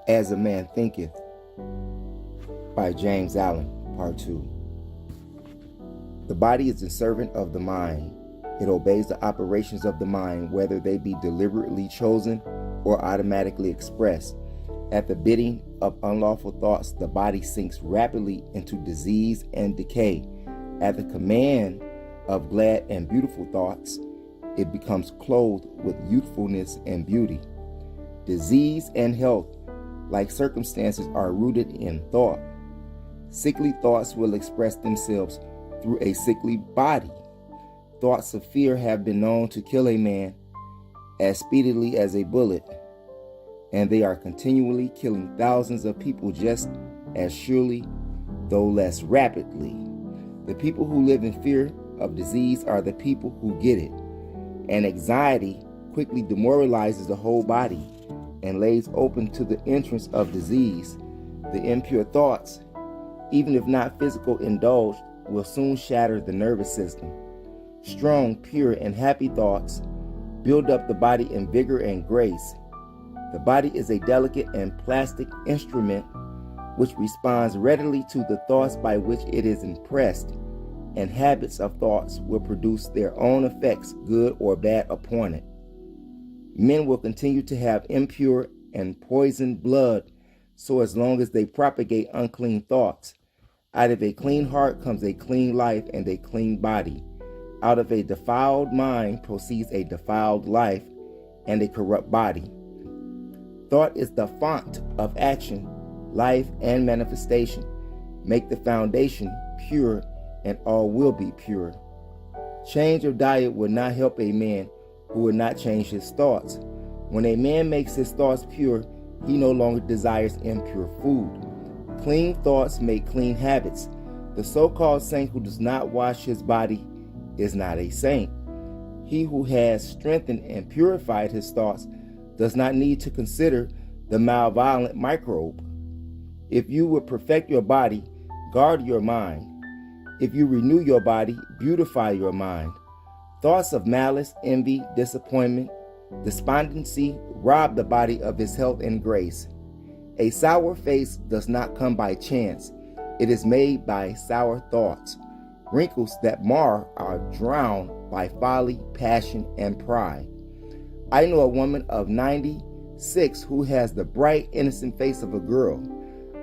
As a Man Thinketh by James Allen, Part 2. The body is the servant of the mind. It obeys the operations of the mind, whether they be deliberately chosen or automatically expressed. At the bidding of unlawful thoughts, the body sinks rapidly into disease and decay. At the command of glad and beautiful thoughts, it becomes clothed with youthfulness and beauty. Disease and health, like circumstances, are rooted in thought. Sickly thoughts will express themselves through a sickly body. Thoughts of fear have been known to kill a man as speedily as a bullet, and they are continually killing thousands of people just as surely, though less rapidly. The people who live in fear of disease are the people who get it, and anxiety quickly demoralizes the whole body and lays open to the entrance of disease. The impure thoughts, even if not physical indulged, will soon shatter the nervous system. Strong, pure, and happy thoughts build up the body in vigor and grace. The body is a delicate and plastic instrument which responds readily to the thoughts by which it is impressed, and habits of thoughts will produce their own effects, good or bad, upon it. Men will continue to have impure and poisoned blood so as long as they propagate unclean thoughts. Out of a clean heart comes a clean life and a clean body. Out of a defiled mind proceeds a defiled life and a corrupt body. Thought is the font of action, life, and manifestation. Make the foundation pure, and all will be pure. Change of diet will not help a man who will not change his thoughts. When a man makes his thoughts pure, he no longer desires impure food. Clean thoughts make clean habits. The so-called saint who does not wash his body is not a saint. He who has strengthened and purified his thoughts does not need to consider the malevolent microbe. If you would perfect your body, guard your mind. If you renew your body, beautify your mind. Thoughts of malice, envy, disappointment, despondency rob the body of its health and grace. A sour face does not come by chance. It is made by sour thoughts. Wrinkles that mar are drowned by folly, passion, and pride. I know a woman of 96 who has the bright, innocent face of a girl.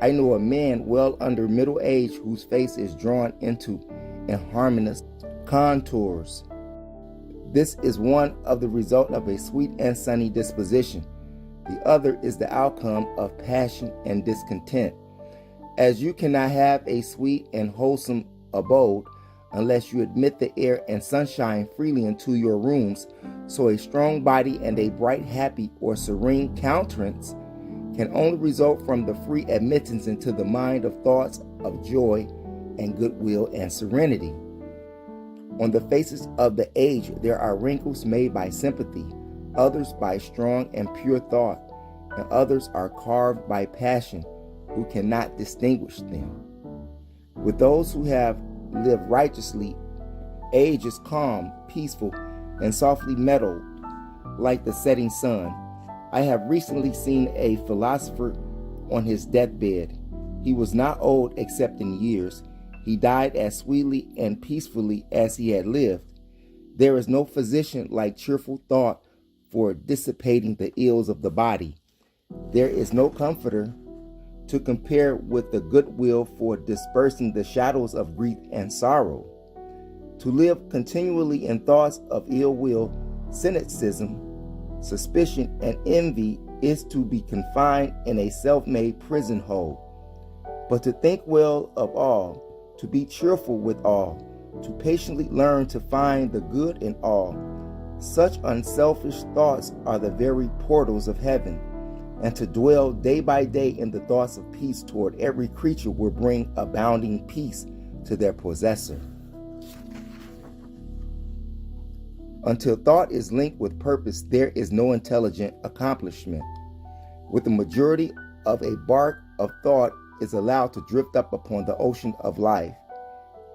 I know a man well under middle age whose face is drawn into inharmonious contours. This is one of the result of a sweet and sunny disposition. The other is the outcome of passion and discontent. As you cannot have a sweet and wholesome abode unless you admit the air and sunshine freely into your rooms, so a strong body and a bright, happy, or serene countenance can only result from the free admittance into the mind of thoughts of joy and goodwill and serenity. On the faces of the aged there are wrinkles made by sympathy, others by strong and pure thought, and others are carved by passion, who cannot distinguish them. With those who have lived righteously, age is calm, peaceful, and softly mellowed, like the setting sun. I have recently seen a philosopher on his deathbed. He was not old except in years. He died as sweetly and peacefully as he had lived. There is no physician like cheerful thought for dissipating the ills of the body. There is no comforter to compare with the goodwill for dispersing the shadows of grief and sorrow. To live continually in thoughts of ill will, cynicism, suspicion, and envy is to be confined in a self-made prison hole. But to think well of all, to be cheerful with all, to patiently learn to find the good in all, such unselfish thoughts are the very portals of heaven. And to dwell day by day in the thoughts of peace toward every creature will bring abounding peace to their possessor. Until thought is linked with purpose, there is no intelligent accomplishment. With the majority of a bark of thought is allowed to drift up upon the ocean of life.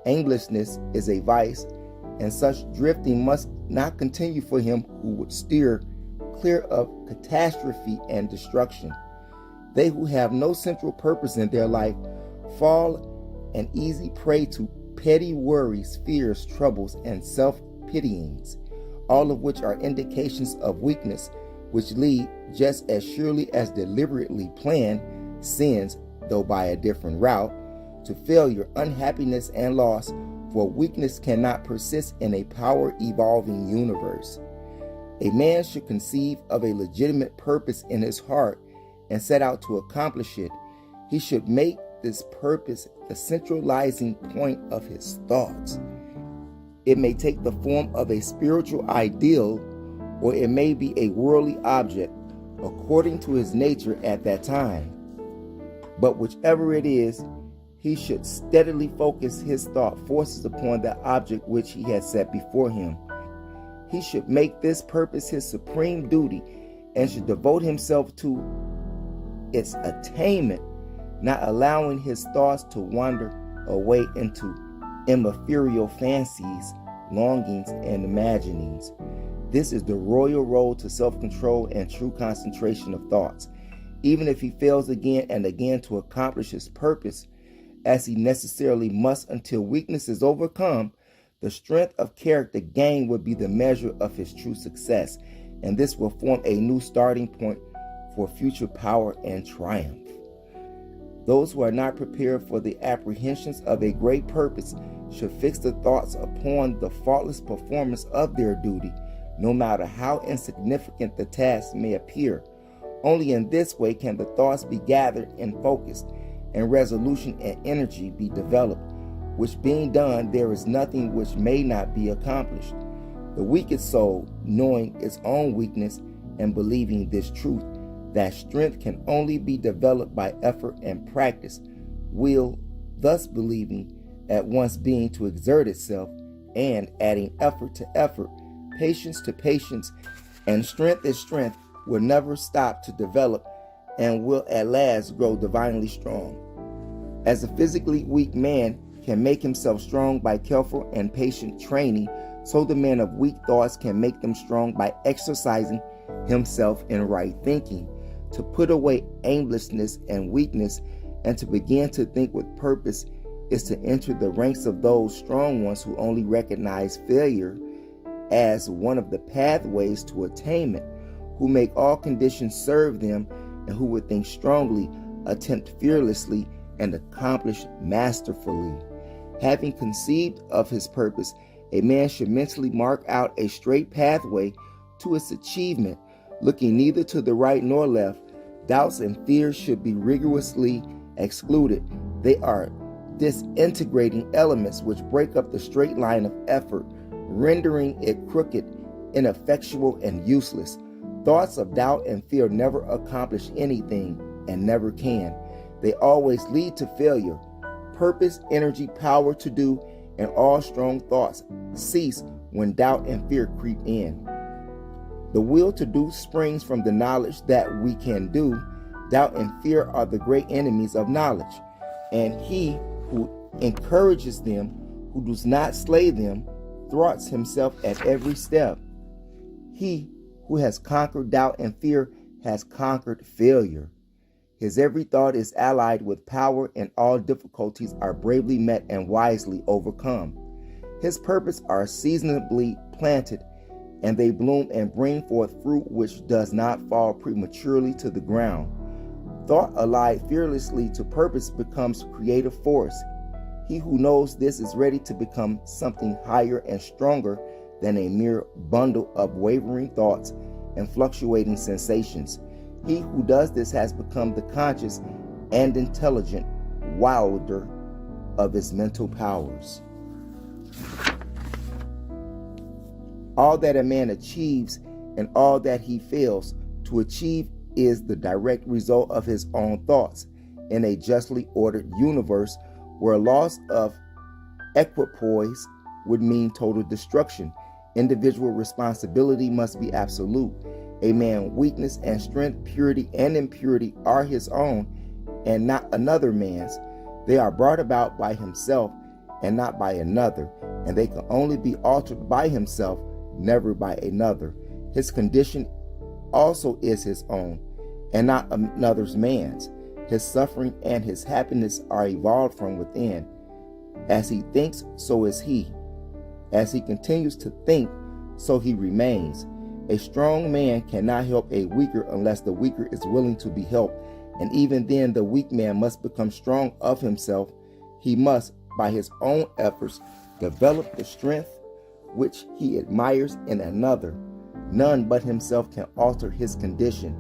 Aimlessness is a vice, and such drifting must not continue for him who would steer clear of catastrophe and destruction. They who have no central purpose in their life fall an easy prey to petty worries, fears, troubles, and self-pityings, all of which are indications of weakness, which lead just as surely as deliberately planned sins, though by a different route, to failure, unhappiness, and loss, for weakness cannot persist in a power-evolving universe. A man should conceive of a legitimate purpose in his heart and set out to accomplish it. He should make this purpose the centralizing point of his thoughts. It may take the form of a spiritual ideal, or it may be a worldly object, according to his nature at that time. But whichever it is, he should steadily focus his thought forces upon that object which he has set before him. He should make this purpose his supreme duty and should devote himself to its attainment, not allowing his thoughts to wander away into immaterial fancies, longings, and imaginings. This is the royal road to self-control and true concentration of thoughts. Even if he fails again and again to accomplish his purpose, as he necessarily must until weakness is overcome, the strength of character gained will be the measure of his true success, and this will form a new starting point for future power and triumph. Those who are not prepared for the apprehensions of a great purpose should fix their thoughts upon the faultless performance of their duty, no matter how insignificant the task may appear. Only in this way can the thoughts be gathered and focused, and resolution and energy be developed, which being done, there is nothing which may not be accomplished. The weakest soul, knowing its own weakness and believing this truth, that strength can only be developed by effort and practice, will, thus believing, at once being to exert itself, and adding effort to effort, patience to patience, and strength is strength, will never stop to develop and will at last grow divinely strong. As a physically weak man can make himself strong by careful and patient training, so the man of weak thoughts can make them strong by exercising himself in right thinking. To put away aimlessness and weakness and to begin to think with purpose is to enter the ranks of those strong ones who only recognize failure as one of the pathways to attainment, who make all conditions serve them, and who would think strongly, attempt fearlessly, and accomplish masterfully. Having conceived of his purpose, a man should mentally mark out a straight pathway to its achievement, looking neither to the right nor left. Doubts and fears should be rigorously excluded. They are disintegrating elements which break up the straight line of effort, rendering it crooked, ineffectual, and useless. Thoughts of doubt and fear never accomplish anything and never can. They always lead to failure. Purpose, energy, power to do, and all strong thoughts cease when doubt and fear creep in. The will to do springs from the knowledge that we can do. Doubt and fear are the great enemies of knowledge, and he who encourages them, who does not slay them, thwarts himself at every step. He who has conquered doubt and fear has conquered failure. His every thought is allied with power, and all difficulties are bravely met and wisely overcome. His purposes are seasonably planted, and they bloom and bring forth fruit which does not fall prematurely to the ground. Thought allied fearlessly to purpose becomes creative force. He who knows this is ready to become something higher and stronger than a mere bundle of wavering thoughts and fluctuating sensations. He who does this has become the conscious and intelligent wielder of his mental powers. All that a man achieves and all that he fails to achieve is the direct result of his own thoughts. In a justly ordered universe where loss of equipoise would mean total destruction, individual responsibility must be absolute. A man's weakness and strength, purity and impurity are his own and not another man's. They are brought about by himself and not by another, and they can only be altered by himself, never by another. His condition also is his own, and not another's man's. His suffering and his happiness are evolved from within. As he thinks, so is he. As he continues to think, so he remains. A strong man cannot help a weaker unless the weaker is willing to be helped, and even then the weak man must become strong of himself. He must, by his own efforts, develop the strength which he admires in another. None but himself can alter his condition.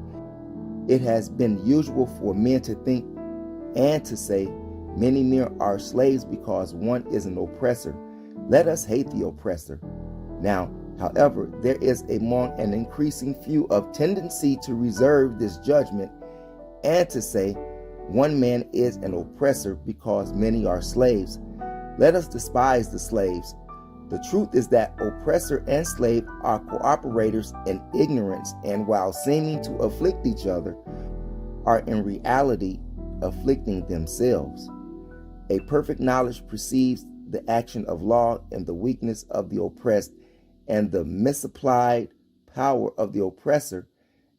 It has been usual for men to think and to say, many men are slaves because one is an oppressor. Let us hate the oppressor. Now, however, there is among an increasing few of tendency to reserve this judgment and to say, one man is an oppressor because many are slaves. Let us despise the slaves. The truth is that oppressor and slave are cooperators in ignorance, and while seeming to afflict each other, are in reality afflicting themselves. A perfect knowledge perceives the action of law and the weakness of the oppressed and the misapplied power of the oppressor.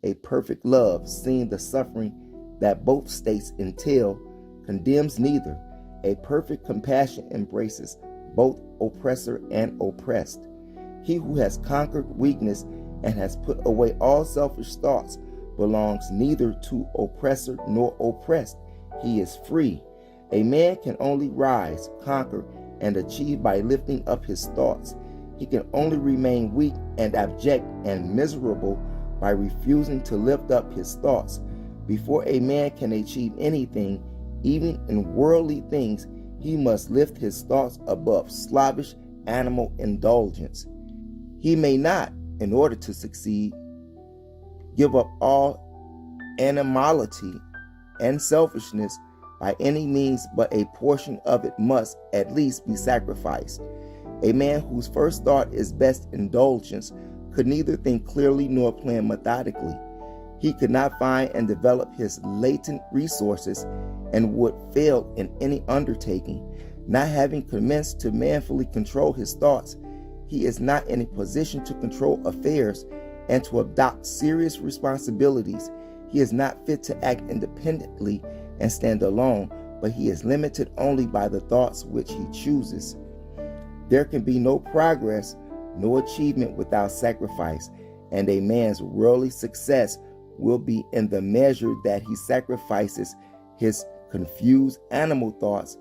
A perfect love, seeing the suffering that both states entail, condemns neither. A perfect compassion embraces both oppressor and oppressed. He who has conquered weakness and has put away all selfish thoughts belongs neither to oppressor nor oppressed. He is free. A man can only rise, conquer, and achieve by lifting up his thoughts. He can only remain weak and abject and miserable by refusing to lift up his thoughts. Before a man can achieve anything, even in worldly things, he must lift his thoughts above slavish animal indulgence. He may not, in order to succeed, give up all animality and selfishness by any means, but a portion of it must at least be sacrificed. A man whose first thought is best indulgence could neither think clearly nor plan methodically. He could not find and develop his latent resources and would fail in any undertaking. Not having commenced to manfully control his thoughts, he is not in a position to control affairs and to adopt serious responsibilities. He is not fit to act independently and stand alone, but he is limited only by the thoughts which he chooses. There can be no progress, no achievement without sacrifice, and a man's worldly success will be in the measure that he sacrifices his confused animal thoughts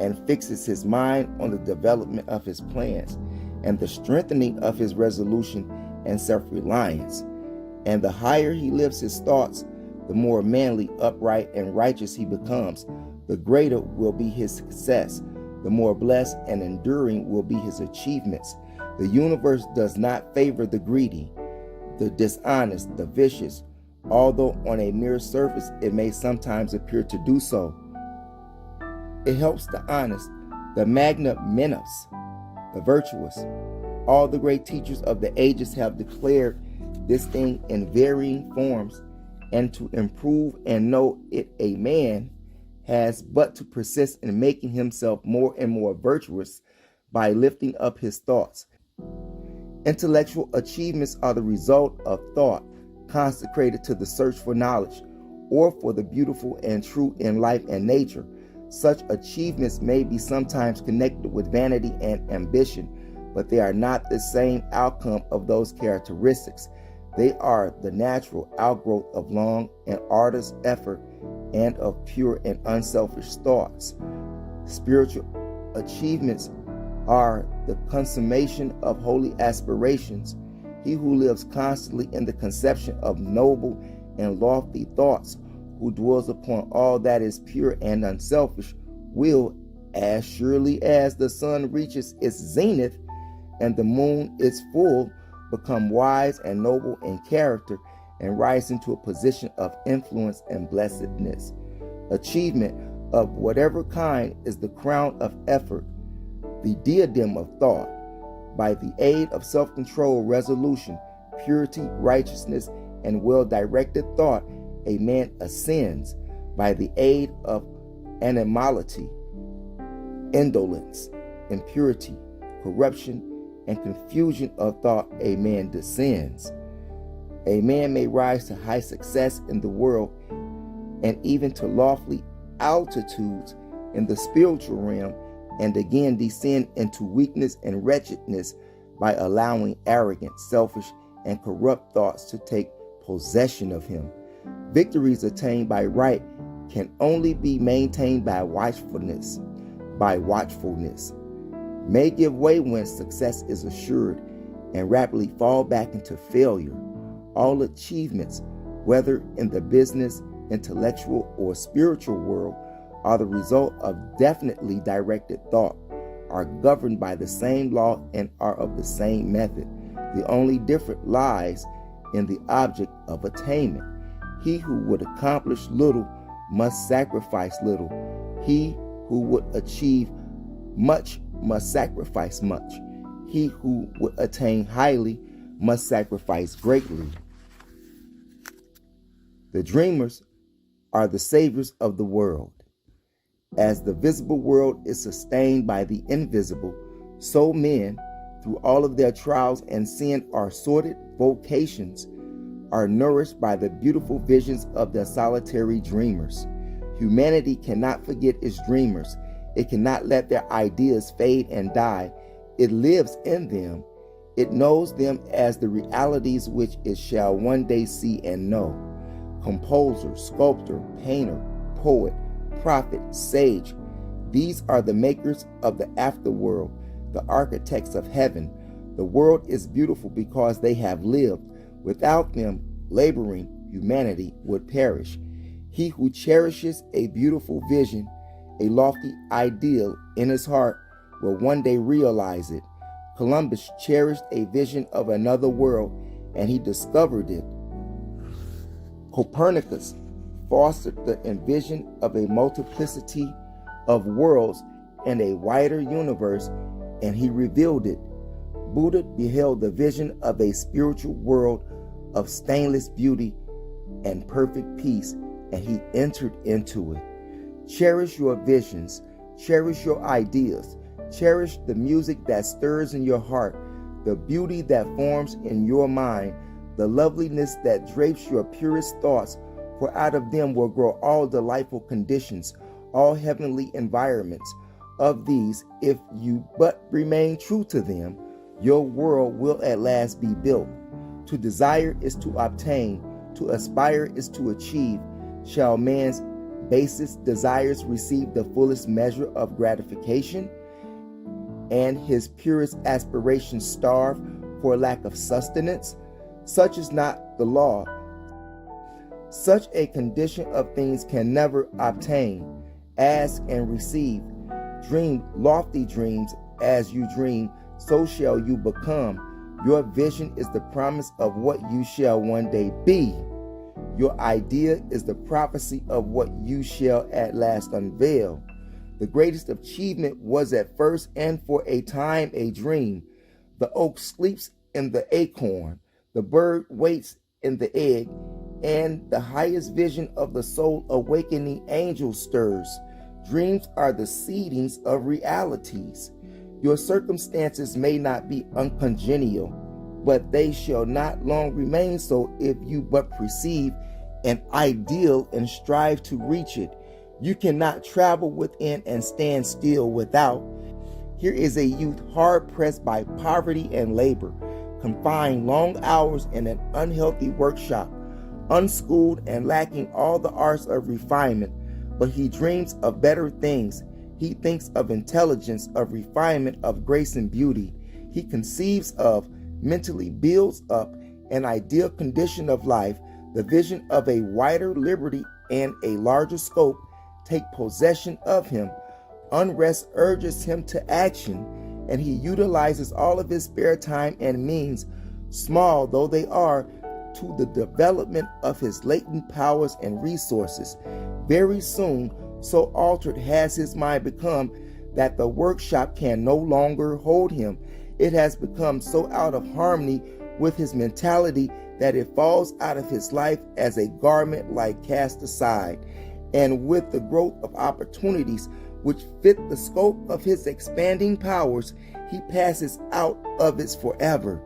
and fixes his mind on the development of his plans and the strengthening of his resolution and self-reliance. And the higher he lifts his thoughts, the more manly, upright, and righteous he becomes, the greater will be his success, the more blessed and enduring will be his achievements. The universe does not favor the greedy, the dishonest, the vicious, although on a mere surface it may sometimes appear to do so. It helps the honest, the magnanimous, the virtuous. All the great teachers of the ages have declared this thing in varying forms, and to improve and know it, a man has but to persist in making himself more and more virtuous by lifting up his thoughts. Intellectual achievements are the result of thought consecrated to the search for knowledge or for the beautiful and true in life and nature. Such achievements may be sometimes connected with vanity and ambition, but they are not the same outcome of those characteristics. They are the natural outgrowth of long and arduous effort and of pure and unselfish thoughts. Spiritual achievements are the consummation of holy aspirations. He who lives constantly in the conception of noble and lofty thoughts, who dwells upon all that is pure and unselfish, will, as surely as the sun reaches its zenith and the moon its full, become wise and noble in character and rise into a position of influence and blessedness. Achievement of whatever kind is the crown of effort, the diadem of thought. By the aid of self-control, resolution, purity, righteousness, and well-directed thought, a man ascends. By the aid of animality, indolence, impurity, corruption, and confusion of thought, a man descends. A man may rise to high success in the world and even to lofty altitudes in the spiritual realm, and again descend into weakness and wretchedness by allowing arrogant, selfish, and corrupt thoughts to take possession of him. Victories attained by right can only be maintained by watchfulness. May give way when success is assured and rapidly fall back into failure. All achievements, whether in the business, intellectual, or spiritual world, are the result of definitely directed thought, are governed by the same law, and are of the same method. The only difference lies in the object of attainment. He who would accomplish little must sacrifice little. He who would achieve much must sacrifice much. He who would attain highly must sacrifice greatly. The dreamers are the saviors of the world. As the visible world is sustained by the invisible, so men, through all of their trials and sin or sordid vocations, are nourished by the beautiful visions of their solitary dreamers. Humanity cannot forget its dreamers. It cannot let their ideas fade and die. It lives in them. It knows them as the realities which it shall one day see and know. Composer, sculptor, painter, poet, prophet, sage, these are the makers of the afterworld, the architects of heaven. The world is beautiful because they have lived. Without them, laboring humanity would perish. He who cherishes a beautiful vision, a lofty ideal in his heart, will one day realize it. Columbus cherished a vision of another world, and he discovered it. Copernicus fostered the envision of a multiplicity of worlds and a wider universe, and he revealed it. Buddha beheld the vision of a spiritual world of stainless beauty and perfect peace, and he entered into it. Cherish your visions, cherish your ideas, cherish the music that stirs in your heart, the beauty that forms in your mind, the loveliness that drapes your purest thoughts, for out of them will grow all delightful conditions, all heavenly environments. Of these, if you but remain true to them, your world will at last be built. To desire is to obtain, to aspire is to achieve. Shall man's basest desires receive the fullest measure of gratification, and his purest aspirations starve for lack of sustenance? Such is not the law. Such a condition of things can never obtain. Ask and receive. Dream lofty dreams. As you dream, so shall you become. Your vision is the promise of what you shall one day be. Your idea is the prophecy of what you shall at last unveil. The greatest achievement was at first and for a time a dream. The oak sleeps in the acorn. The bird waits in the egg, and the highest vision of the soul awakening angel stirs. Dreams are the seedings of realities. Your circumstances may not be uncongenial, but they shall not long remain so if you but perceive an ideal and strive to reach it. You cannot travel within and stand still without. Here is a youth hard pressed by poverty and labor, confined long hours in an unhealthy workshop, unschooled and lacking all the arts of refinement, but he dreams of better things. He thinks of intelligence, of refinement, of grace and beauty. He conceives of, mentally builds up an ideal condition of life. The vision of a wider liberty and a larger scope take possession of him. Unrest urges him to action, and he utilizes all of his spare time and means, small though they are, to the development of his latent powers and resources. Very soon, so altered has his mind become that the workshop can no longer hold him. It has become so out of harmony with his mentality that it falls out of his life as a garment like cast aside. And with the growth of opportunities which fit the scope of his expanding powers, he passes out of it forever.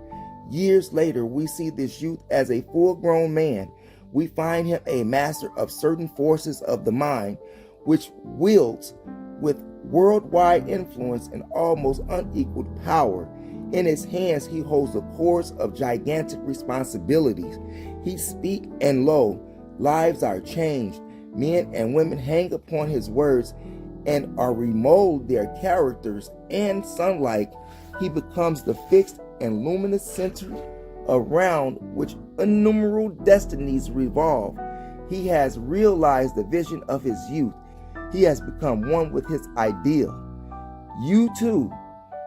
Years later, we see this youth as a full-grown man. We find him a master of certain forces of the mind, which wields with worldwide influence and almost unequaled power. In his hands, he holds the cords of gigantic responsibilities. He speaks, and lo, lives are changed. Men and women hang upon his words and are remold their characters, and sunlight, he becomes the fixed and luminous center around which innumerable destinies revolve. He has realized the vision of his youth. He has become one with his ideal. You too,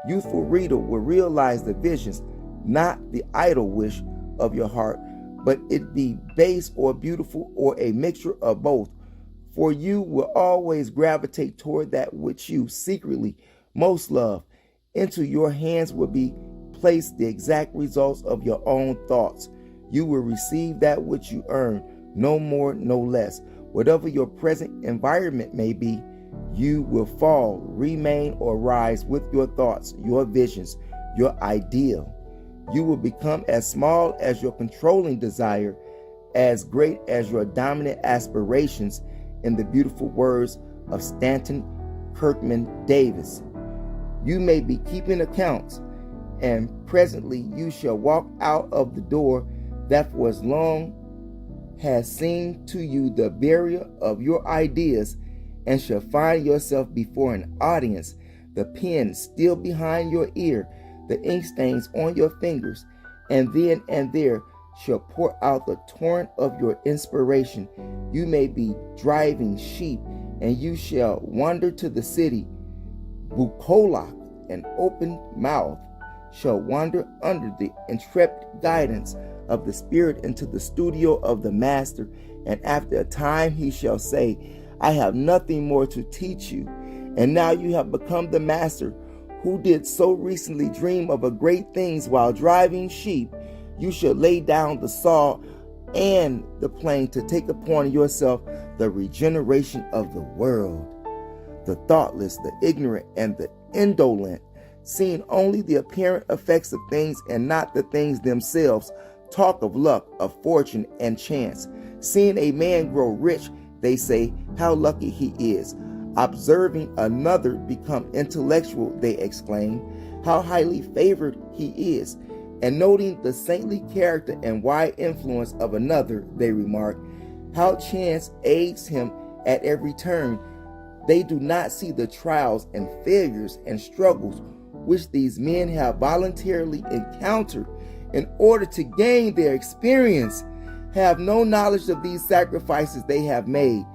youthful reader, will realize the visions, not the idle wish of your heart, but it be base or beautiful or a mixture of both. For you will always gravitate toward that which you secretly most love. Into your hands will be placed the exact results of your own thoughts. You will receive that which you earn, no more, no less. Whatever your present environment may be, you will fall, remain, or rise with your thoughts, your visions, your ideal. You will become as small as your controlling desire, as great as your dominant aspirations, in the beautiful words of Stanton Kirkman Davis. You may be keeping accounts, and presently you shall walk out of the door that for as long has seemed to you the barrier of your ideas, and shall find yourself before an audience, the pen still behind your ear, the ink stains on your fingers, and then and there shall pour out the torrent of your inspiration. You may be driving sheep, and you shall wander to the city. Bukolak, an open mouth, shall wander under the intrepid guidance of the Spirit into the studio of the Master, and after a time he shall say, I have nothing more to teach you. And now you have become the Master, who did so recently dream of a great things while driving sheep. You shall lay down the saw and the plane to take upon yourself the regeneration of the world. The thoughtless, the ignorant, and the indolent, seeing only the apparent effects of things and not the things themselves, talk of luck, of fortune, and chance. Seeing a man grow rich, they say, how lucky he is. Observing another become intellectual, they exclaim, how highly favored he is. And noting the saintly character and wide influence of another, they remark, how chance aids him at every turn. They do not see the trials and failures and struggles which these men have voluntarily encountered in order to gain their experience, have no knowledge of these sacrifices they have made,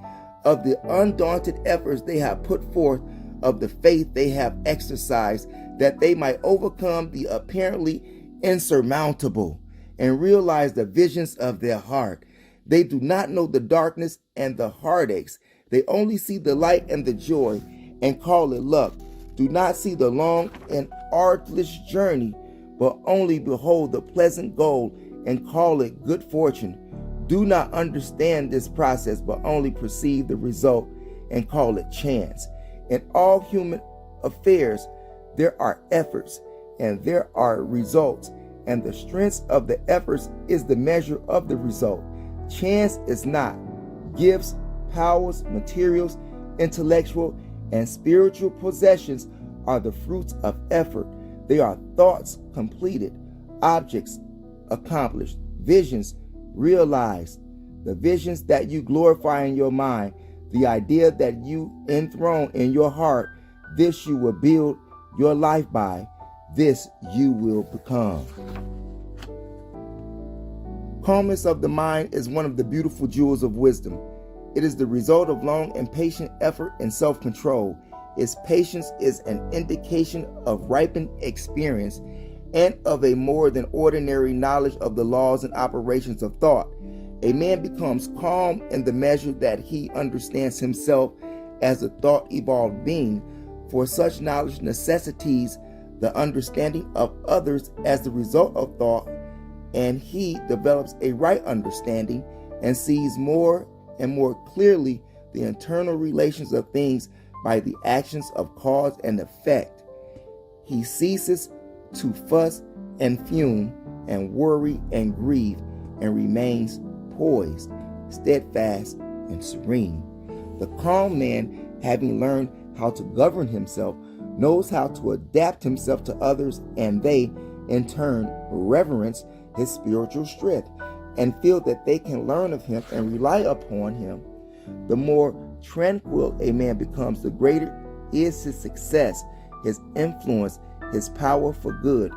of the undaunted efforts they have put forth, of the faith they have exercised, that they might overcome the apparently insurmountable and realize the visions of their heart. They do not know the darkness and the heartaches. They only see the light and the joy and call it luck. Do not see the long and arduous journey, but only behold the pleasant goal and call it good fortune. Do not understand this process, but only perceive the result and call it chance. In all human affairs, there are efforts and there are results, and the strength of the efforts is the measure of the result. Chance is not. Gifts, powers, materials, intellectual, and spiritual possessions are the fruits of effort. They are thoughts completed, objects accomplished, visions realized. The visions that you glorify in your mind, the idea that you enthrone in your heart, this you will build your life by. This you will become. Calmness of the mind is one of the beautiful jewels of wisdom. It is the result of long and patient effort and self-control. Its patience is an indication of ripened experience and of a more than ordinary knowledge of the laws and operations of thought. A man becomes calm in the measure that he understands himself as a thought-evolved being, for such knowledge necessitates the understanding of others as the result of thought, and he develops a right understanding and sees more and more clearly the internal relations of things by the actions of cause and effect. He ceases to fuss and fume and worry and grieve, and remains poised, steadfast, and serene. The calm man, having learned how to govern himself, knows how to adapt himself to others, and they, in turn, reverence his spiritual strength and feel that they can learn of him and rely upon him. The more tranquil a man becomes, the greater is his success, his influence, his power for good.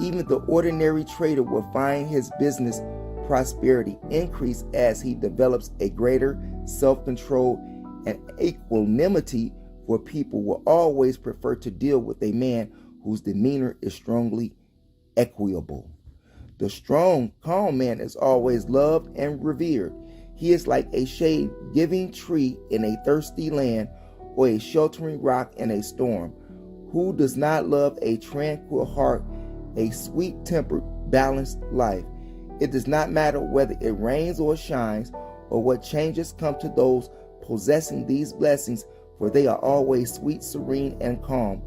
Even the ordinary trader will find his business prosperity increase as he develops a greater self-control and equanimity, for people will always prefer to deal with a man whose demeanor is strongly equable. The strong, calm man is always loved and revered. He is like a shade-giving tree in a thirsty land, or a sheltering rock in a storm. Who does not love a tranquil heart, a sweet-tempered, balanced life? It does not matter whether it rains or shines, or what changes come to those possessing these blessings, for they are always sweet, serene, and calm.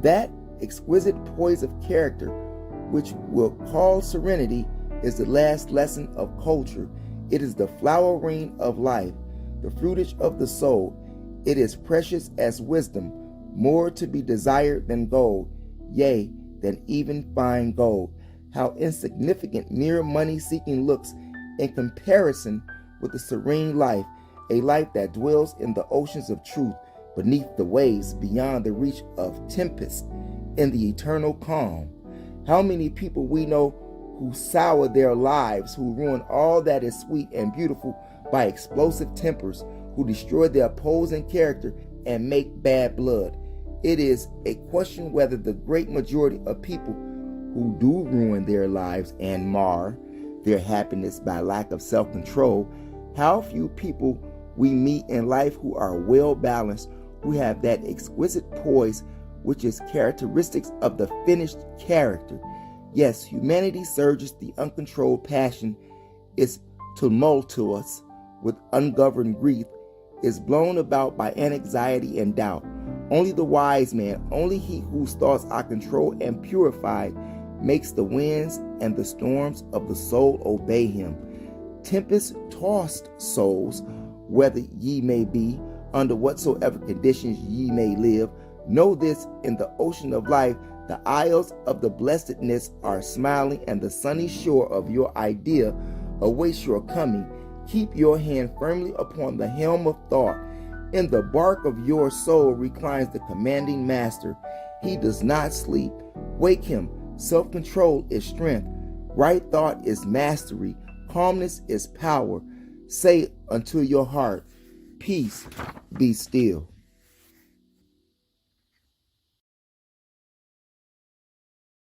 That exquisite poise of character, which will call serenity, is the last lesson of culture. It is the flowering of life, the fruitage of the soul. It is precious as wisdom, more to be desired than gold, yea, than even fine gold. How insignificant mere money-seeking looks in comparison with the serene life, a life that dwells in the oceans of truth, beneath the waves, beyond the reach of tempest, in the eternal calm. How many people we know who sour their lives, who ruin all that is sweet and beautiful by explosive tempers, who destroy their opposing character and make bad blood. It is a question whether the great majority of people who do ruin their lives and mar their happiness by lack of self-control, how few people we meet in life who are well balanced, who have that exquisite poise which is characteristics of the finished character. Yes, humanity surges the uncontrolled passion, is tumultuous with ungoverned grief, is blown about by anxiety and doubt. Only the wise man, only he whose thoughts are controlled and purified, makes the winds and the storms of the soul obey him. Tempest-tossed souls, whether ye may be, under whatsoever conditions ye may live, know this: in the ocean of life, the isles of the blessedness are smiling, and the sunny shore of your idea awaits your coming. Keep your hand firmly upon the helm of thought. In the bark of your soul reclines the commanding master. He does not sleep. Wake him. Self-control is strength. Right thought is mastery. Calmness is power. Say unto your heart, peace, be still.